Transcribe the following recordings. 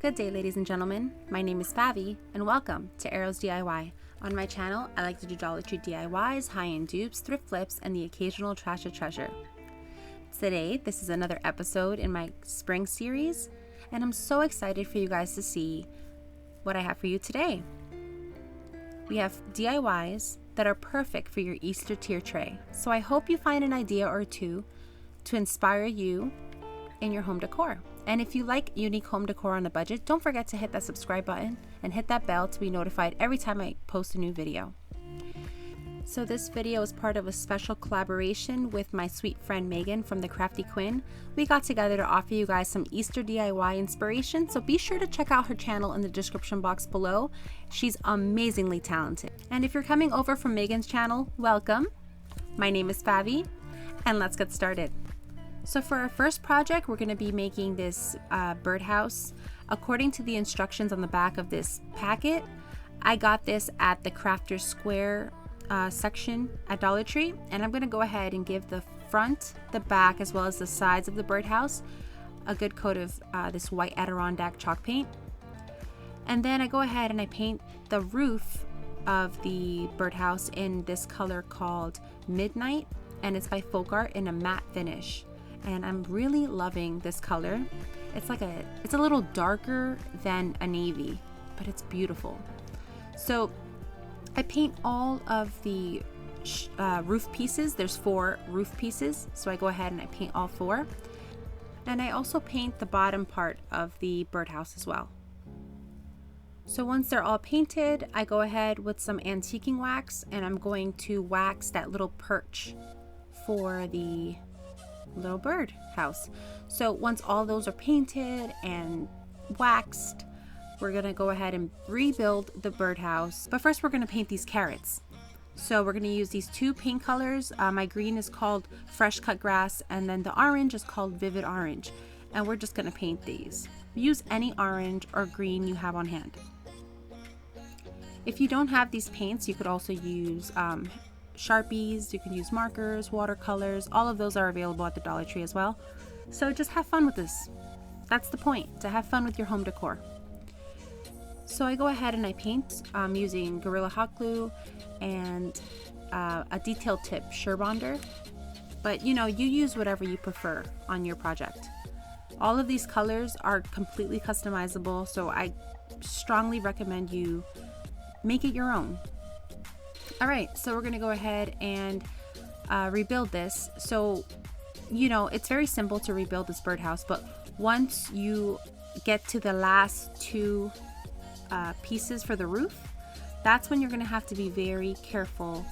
Good day, ladies and gentlemen. My name is Favi, and welcome to Arrows DIY. On my channel, I like to do Dollar Tree DIYs, high-end dupes, thrift flips, and the occasional trash of treasure. Today, this is another episode in my spring series, and I'm so excited for you guys to see what I have for you today. We have DIYs that are perfect for your Easter tier tray, so I hope you find an idea or two to inspire you in your home decor. And if you like unique home decor on a budget, don't forget to hit that subscribe button and hit that bell to be notified every time I post a new video. So this video is part of a special collaboration with my sweet friend Megan from the Crafty Quinn. We got together to offer you guys some Easter DIY inspiration, so be sure to check out her channel in the description box below. She's amazingly talented. And if you're coming over from Megan's channel, welcome. My name is Favi, and let's get started. So for our first project, we're going to be making this birdhouse. According to the instructions on the back of this packet, I got this at the Crafter's Square section at Dollar Tree, and I'm going to go ahead and give the front, the back, as well as the sides of the birdhouse a good coat of this white Adirondack chalk paint. And then I go ahead and I paint the roof of the birdhouse in this color called Midnight, and it's by Folk Art in a matte finish. And I'm really loving this color. It's a little darker than a navy, but it's beautiful. So I paint all of the roof pieces. There's 4 roof pieces, so I go ahead and I paint all 4. And I also paint the bottom part of the birdhouse as well. So once they're all painted, I go ahead with some antiquing wax, and I'm going to wax that little perch for the little bird house. So once all those are painted and waxed, we're gonna go ahead and rebuild the birdhouse. But first, we're gonna paint these carrots. So we're gonna use these 2 paint colors. My green is called Fresh Cut Grass, and then the orange is called Vivid Orange. And we're just gonna paint these. Use any orange or green you have on hand. If you don't have these paints, you could also use Sharpies, you can use markers, watercolors, all of those are available at the Dollar Tree as well. So just have fun with this. That's the point, to have fun with your home decor. So I go ahead and I paint using Gorilla Hot Glue and a detail tip Surebonder. But you use whatever you prefer on your project. All of these colors are completely customizable, so I strongly recommend you make it your own. All right, so we're gonna go ahead and rebuild this. So, it's very simple to rebuild this birdhouse, but once you get to the last 2 pieces for the roof, that's when you're gonna have to be very careful,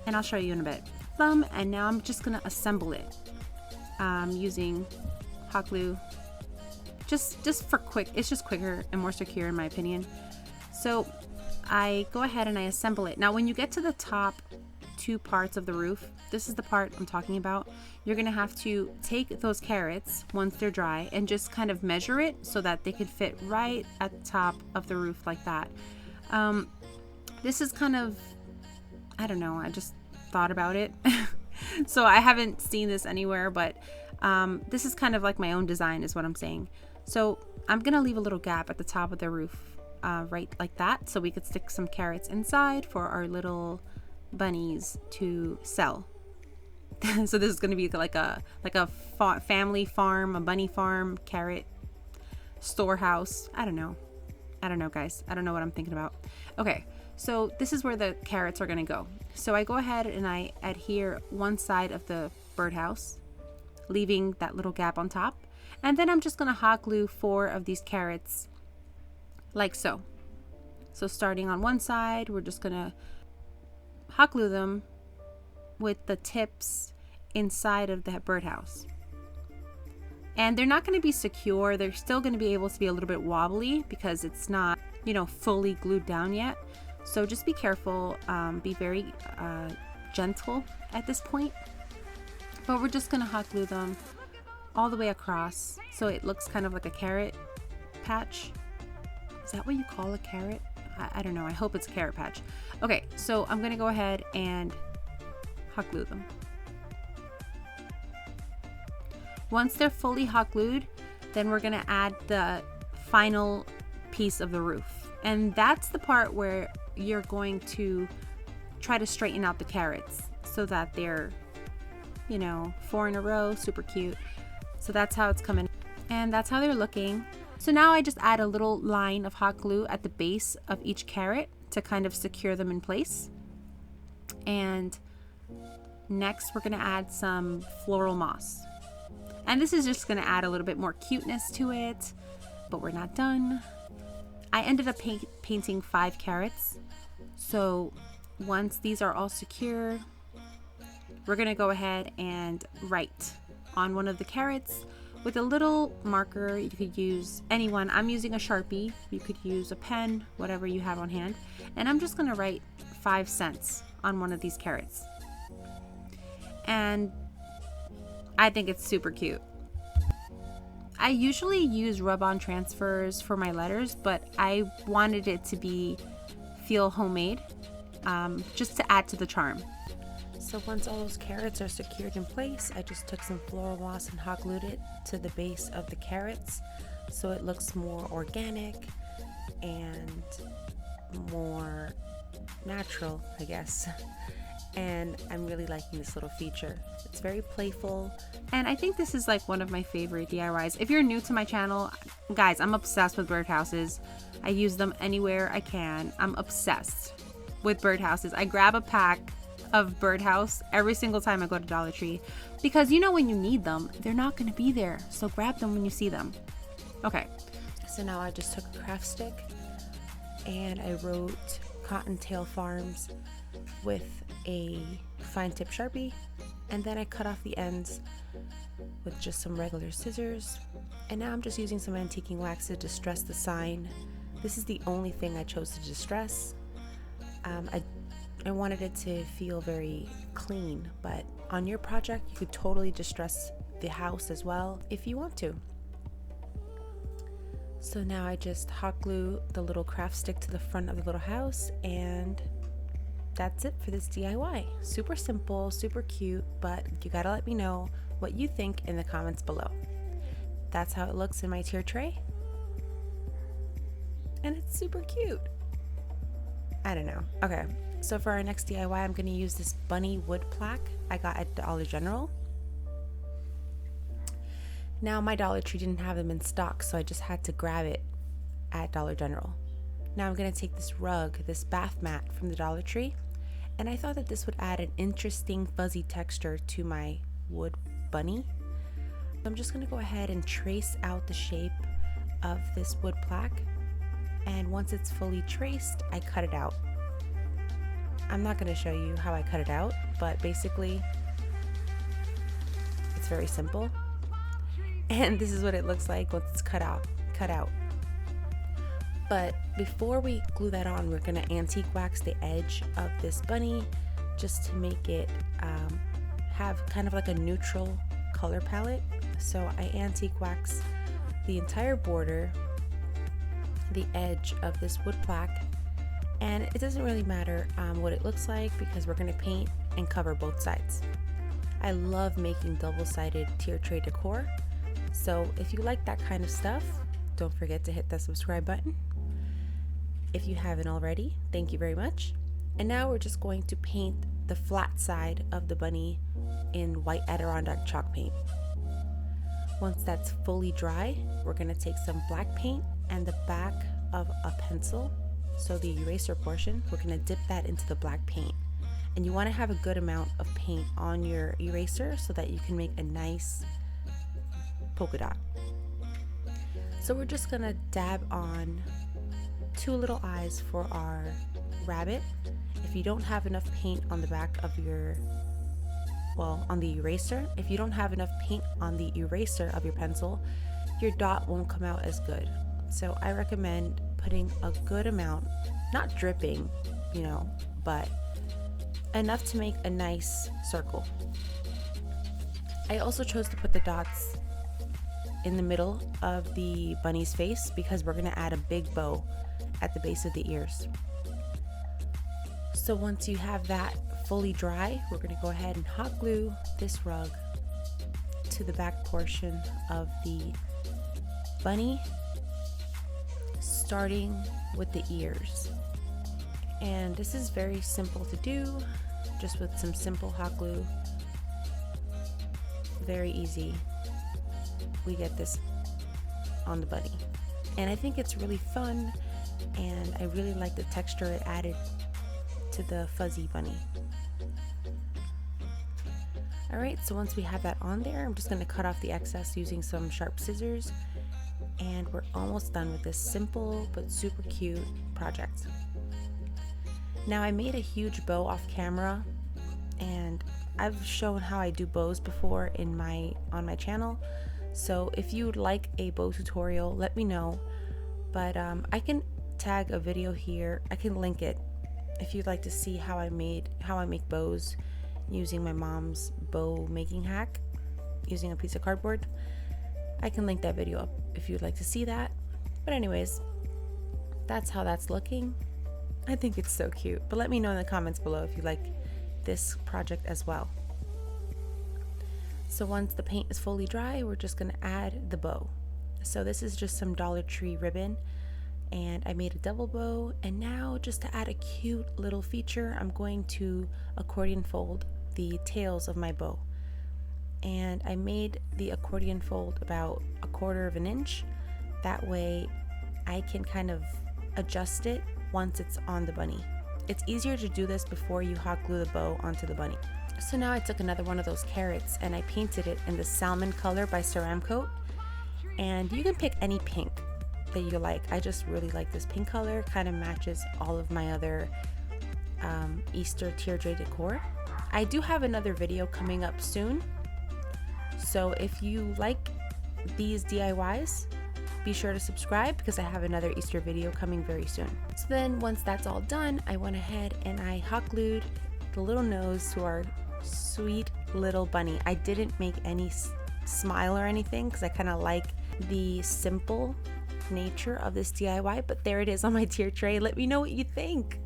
and I'll show you in a bit. And now I'm just gonna assemble it using hot glue, just for quick. It's just quicker and more secure in my opinion. So I go ahead and I assemble it. Now when you get to the top 2 parts of the roof, this is the part I'm talking about, you're gonna have to take those carrots once they're dry and just kind of measure it so that they could fit right at the top of the roof like that. This is kind of, I don't know, I just thought about it. So I haven't seen this anywhere, but this is kind of like my own design is what I'm saying. So I'm gonna leave a little gap at the top of the roof, right like that, so we could stick some carrots inside for our little bunnies to sell. So this is going to be like a family farm, a bunny farm, carrot storehouse. I don't know guys, I don't know what I'm thinking about. Okay, so this is where the carrots are going to go. So I go ahead and I adhere one side of the birdhouse, leaving that little gap on top, and then I'm just going to hot glue 4 of these carrots like so. So starting on one side, we're just gonna hot glue them with the tips inside of the birdhouse. And they're not gonna be secure. They're still gonna be able to be a little bit wobbly because it's not, fully glued down yet. So just be careful, be very gentle at this point. But we're just gonna hot glue them all the way across so it looks kind of like a carrot patch. Is that what you call a carrot? I don't know. I hope it's a carrot patch. Okay, so I'm going to go ahead and hot glue them. Once they're fully hot glued, then we're going to add the final piece of the roof. And that's the part where you're going to try to straighten out the carrots so that they're, you know, 4 in a row, super cute. So that's how it's coming, and that's how they're looking. So now I just add a little line of hot glue at the base of each carrot to kind of secure them in place. And next we're gonna add some floral moss. And this is just gonna add a little bit more cuteness to it, but we're not done. I ended up painting 5 carrots. So once these are all secure, we're gonna go ahead and write on one of the carrots with a little marker. You could use anyone. I'm using a Sharpie. You could use a pen, whatever you have on hand. And I'm just gonna write 5 cents on one of these carrots. And I think it's super cute. I usually use rub-on transfers for my letters, but I wanted it to feel homemade, just to add to the charm. So once all those carrots are secured in place, I just took some floral moss and hot glued it to the base of the carrots so it looks more organic and more natural, I guess. And I'm really liking this little feature. It's very playful, and I think this is like one of my favorite DIYs. If you're new to my channel, guys, I'm obsessed with birdhouses. I use them anywhere I can. I'm obsessed with birdhouses. I grab a pack of birdhouse every single time I go to Dollar Tree, because you know when you need them, they're not going to be there. So grab them when you see them. Okay, so now I just took a craft stick and I wrote Cottontail Farms with a fine tip Sharpie, and then I cut off the ends with just some regular scissors. And now I'm just using some antiquing wax to distress the sign. This is the only thing I chose to distress. I wanted it to feel very clean, but on your project you could totally distress the house as well if you want to. So now I just hot glue the little craft stick to the front of the little house, and that's it for this DIY. Super simple, super cute, but you gotta let me know what you think in the comments below. That's how it looks in my tier tray, and it's super cute. I don't know. Okay, so for our next DIY, I'm gonna use this bunny wood plaque I got at Dollar General. Now my Dollar Tree didn't have them in stock, so I just had to grab it at Dollar General. Now I'm gonna take this rug, this bath mat from the Dollar Tree, and I thought that this would add an interesting fuzzy texture to my wood bunny. I'm just gonna go ahead and trace out the shape of this wood plaque, and once it's fully traced, I cut it out. I'm not gonna show you how I cut it out, but basically it's very simple. And this is what it looks like once it's cut out. But before we glue that on, we're gonna antique wax the edge of this bunny just to make it have kind of like a neutral color palette. So I antique wax the entire border, the edge of this wood plaque, and it doesn't really matter what it looks like because we're gonna paint and cover both sides. I love making double-sided tier tray decor. So if you like that kind of stuff, don't forget to hit that subscribe button. If you haven't already, thank you very much. And now we're just going to paint the flat side of the bunny in white Adirondack chalk paint. Once that's fully dry, we're going to take some black paint and the back of a pencil, so the eraser portion, we're going to dip that into the black paint. And you want to have a good amount of paint on your eraser so that you can make a nice polka dot. So we're just gonna dab on 2 little eyes for our rabbit. If you don't have enough paint on the back of your, well, on the eraser, if you don't have enough paint on the eraser of your pencil, your dot won't come out as good. So I recommend putting a good amount, not dripping, you know, but enough to make a nice circle. I also chose to put the dots in the middle of the bunny's face because we're going to add a big bow at the base of the ears. So once you have that fully dry, we're going to go ahead and hot glue this rug to the back portion of the bunny, starting with the ears. And this is very simple to do, just with some simple hot glue. Very easy. We get this on the bunny. And I think it's really fun, and I really like the texture it added to the fuzzy bunny. Alright, so once we have that on there, I'm just going to cut off the excess using some sharp scissors, and we're almost done with this simple but super cute project. Now, I made a huge bow off camera, and I've shown how I do bows before on my channel, so if you'd like a bow tutorial, let me know. But I can tag a video here. I can link it if you'd like to see how I make bows using my mom's bow making hack using a piece of cardboard. I can link that video up if you'd like to see that. But anyways, that's how that's looking. I think it's so cute, but let me know in the comments below if you like this project as well. So once the paint is fully dry, we're just going to add the bow. So this is just some Dollar Tree ribbon, and I made a double bow. And now, just to add a cute little feature, I'm going to accordion fold the tails of my bow. And I made the accordion fold about 1/4 of an inch. That way I can kind of adjust it once it's on the bunny. It's easier to do this before you hot glue the bow onto the bunny. So now I took another one of those carrots and I painted it in the salmon color by Ceramcoat. And you can pick any pink that you like. I just really like this pink color. Kind of matches all of my other Easter teardrey decor. I do have another video coming up soon, so if you like these DIYs, be sure to subscribe because I have another Easter video coming very soon. So then once that's all done, I went ahead and I hot glued the little nose to our sweet little bunny. I didn't make any smile or anything because I kind of like the simple nature of this DIY, but there it is on my tier tray. Let me know what you think.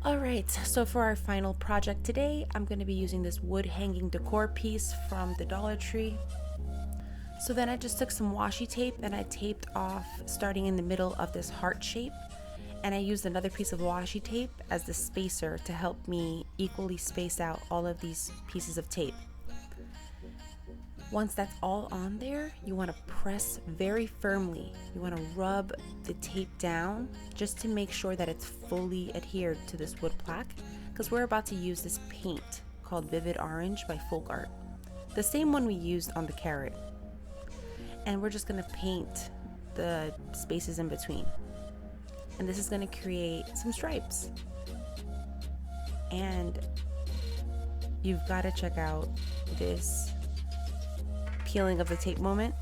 Alright, so for our final project today, I'm going to be using this wood hanging decor piece from the Dollar Tree. So then I just took some washi tape and I taped off starting in the middle of this heart shape, and I used another piece of washi tape as the spacer to help me equally space out all of these pieces of tape. Once that's all on there, you want to press very firmly. You want to rub the tape down just to make sure that it's fully adhered to this wood plaque, because we're about to use this paint called Vivid Orange by Folk Art, the same one we used on the carrot. And we're just going to paint the spaces in between. And this is going to create some stripes. And you've got to check out this peeling of the tape moment.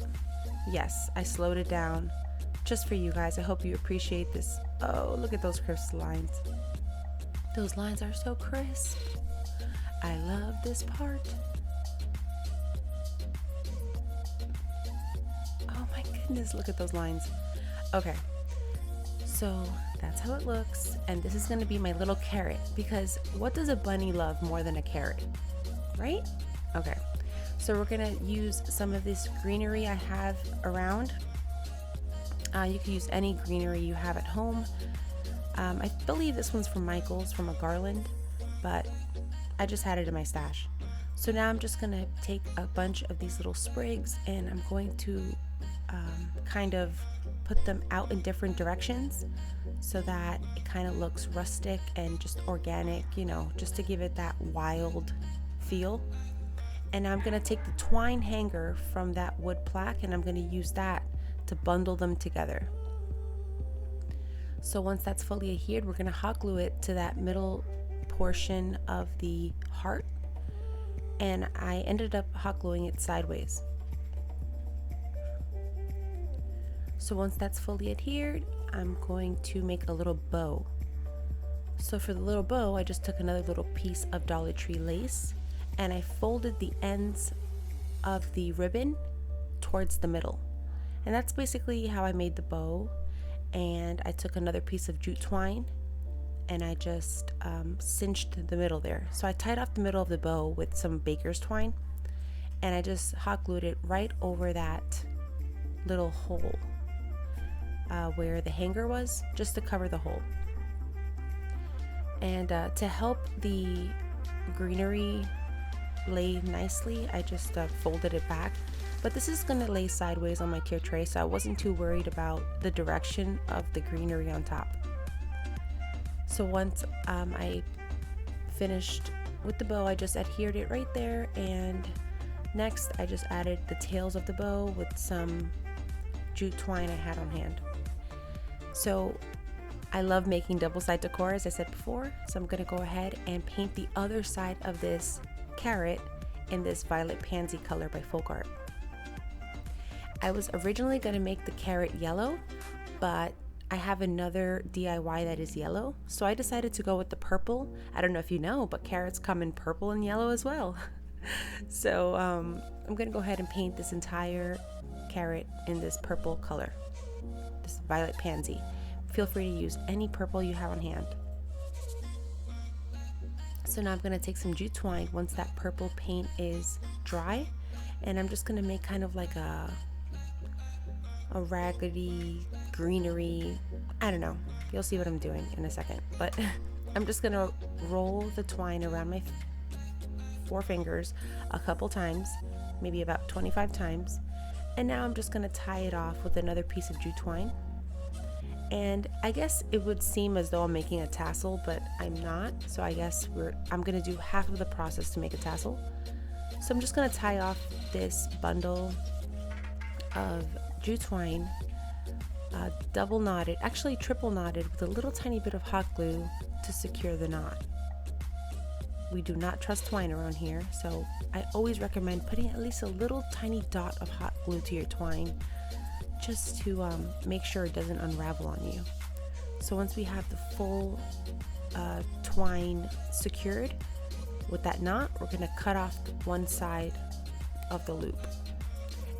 Yes, I slowed it down just for you guys. I hope you appreciate this. Oh, look at those crisp lines. Those lines are so crisp. I love this part. Oh my goodness, look at those lines. Okay, so that's how it looks, and this is going to be my little carrot, because what does a bunny love more than a carrot, right? Okay. So we're gonna use some of this greenery I have around. You can use any greenery you have at home. I believe this one's from Michael's, from a garland, but I just had it in my stash. So now I'm just gonna take a bunch of these little sprigs and I'm going to kind of put them out in different directions so that it kind of looks rustic and just organic, you know, just to give it that wild feel. And now I'm going to take the twine hanger from that wood plaque and I'm going to use that to bundle them together. So once that's fully adhered, we're going to hot glue it to that middle portion of the heart. And I ended up hot gluing it sideways. So once that's fully adhered, I'm going to make a little bow. So for the little bow, I just took another little piece of Dollar Tree lace and I folded the ends of the ribbon towards the middle. And that's basically how I made the bow. And I took another piece of jute twine and I just cinched the middle there. So I tied off the middle of the bow with some baker's twine and I just hot glued it right over that little hole where the hanger was, just to cover the hole. And to help the greenery lay nicely, I just folded it back. But this is going to lay sideways on my tier tray, so I wasn't too worried about the direction of the greenery on top. So once I finished with the bow, I just adhered it right there, and next I just added the tails of the bow with some jute twine I had on hand. So I love making double-side decor, as I said before, so I'm going to go ahead and paint the other side of this carrot in this violet pansy color by Folk Art. I was originally going to make the carrot yellow, but I have another DIY that is yellow, so I decided to go with the purple. I don't know if you know, but carrots come in purple and yellow as well. So I'm going to go ahead and paint this entire carrot in this purple color, this violet pansy. Feel free to use any purple you have on hand. So now I'm going to take some jute twine once that purple paint is dry, and I'm just going to make kind of like a raggedy greenery, I don't know, you'll see what I'm doing in a second, but I'm just gonna roll the twine around my 4 fingers a couple times, maybe about 25 times, and now I'm just gonna tie it off with another piece of jute twine. And I guess it would seem as though I'm making a tassel, but I'm not, so I guess I'm gonna do half of the process to make a tassel. So I'm just gonna tie off this bundle of jute twine, double knotted, actually triple knotted, with a little tiny bit of hot glue to secure the knot. We do not trust twine around here, so I always recommend putting at least a little tiny dot of hot glue to your twine, just to make sure it doesn't unravel on you. So once we have the full twine secured with that knot, we're going to cut off one side of the loop.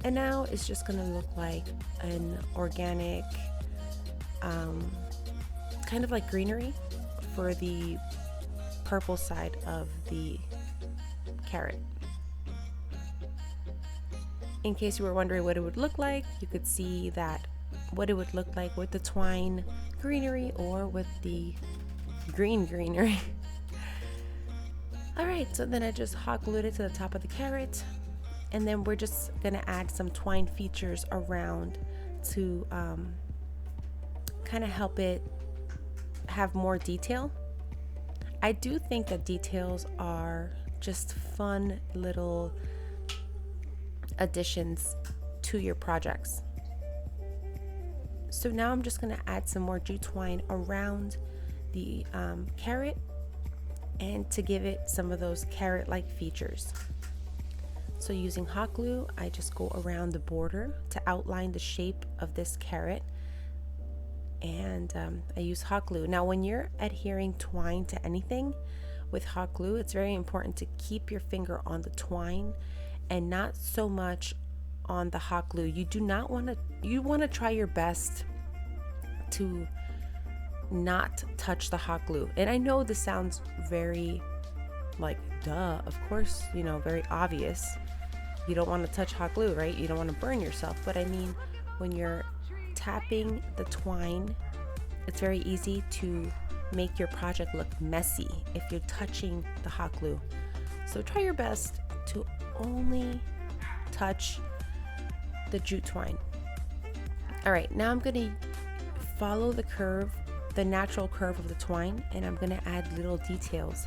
And now it's just going to look like an organic, kind of like greenery for the purple side of the carrot. In case you were wondering what it would look like, you could see that what it would look like with the twine greenery or with the green greenery. Alright, so then I just hot glued it to the top of the carrot. And then we're just gonna add some twine features around to kind of help it have more detail. I do think that details are just fun little additions to your projects. So now I'm just gonna add some more jute twine around the carrot, and to give it some of those carrot-like features. So using hot glue, I just go around the border to outline the shape of this carrot, and I use hot glue. Now when you're adhering twine to anything with hot glue, it's very important to keep your finger on the twine and not so much on the hot glue. You want to try your best to not touch the hot glue. And I know this sounds very like, duh, of course, very obvious. You don't want to touch hot glue, right? You don't want to burn yourself. But I mean, when you're tapping the twine, it's very easy to make your project look messy if you're touching the hot glue. So try your best to only touch the jute twine. All right, now I'm going to follow the natural curve of the twine, and I'm going to add little details.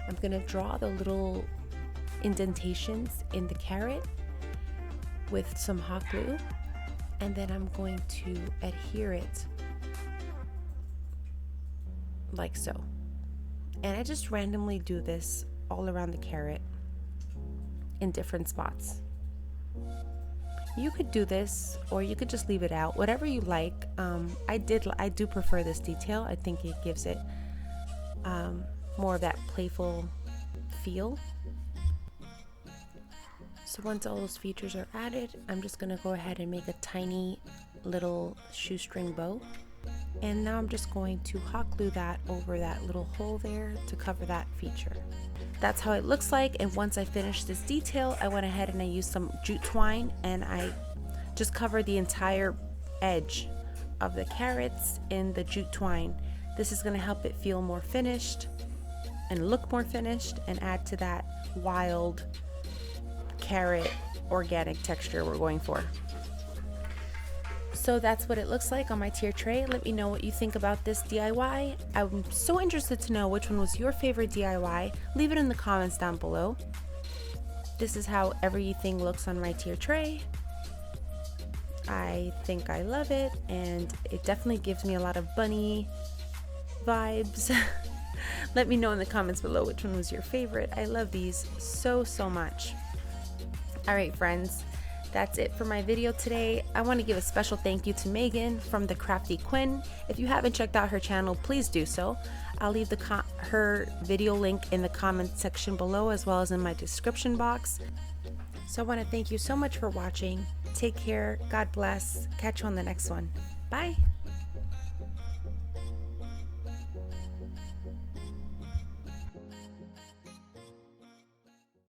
I'm going to draw the little indentations in the carrot with some hot glue, and then I'm going to adhere it like so. And I just randomly do this all around the carrot in different spots. You could do this, or you could just leave it out, whatever you like. I do prefer this detail. I think it gives it more of that playful feel. So once all those features are added, I'm just gonna go ahead and make a tiny little shoestring bow. And now I'm just going to hot glue that over that little hole there to cover that feature. That's how it looks like. And once I finished this detail, I went ahead and I used some jute twine, and I just covered the entire edge of the carrots in the jute twine. This is going to help it feel more finished and look more finished and add to that wild carrot organic texture we're going for. So that's what it looks like on my tier tray. Let me know what you think about this DIY. I'm so interested to know which one was your favorite DIY. Leave it in the comments down below. This is how everything looks on my tier tray. I think I love it, and it definitely gives me a lot of bunny vibes. Let me know in the comments below which one was your favorite. I love these so much. Alright friends, that's it for my video today. I want to give a special thank you to Megan from the Crafty Quinn. If you haven't checked out her channel, please do so. I'll leave her video link in the comment section below, as well as in my description box. So I want to thank you so much for watching. Take care, God bless, catch you on the next one. Bye!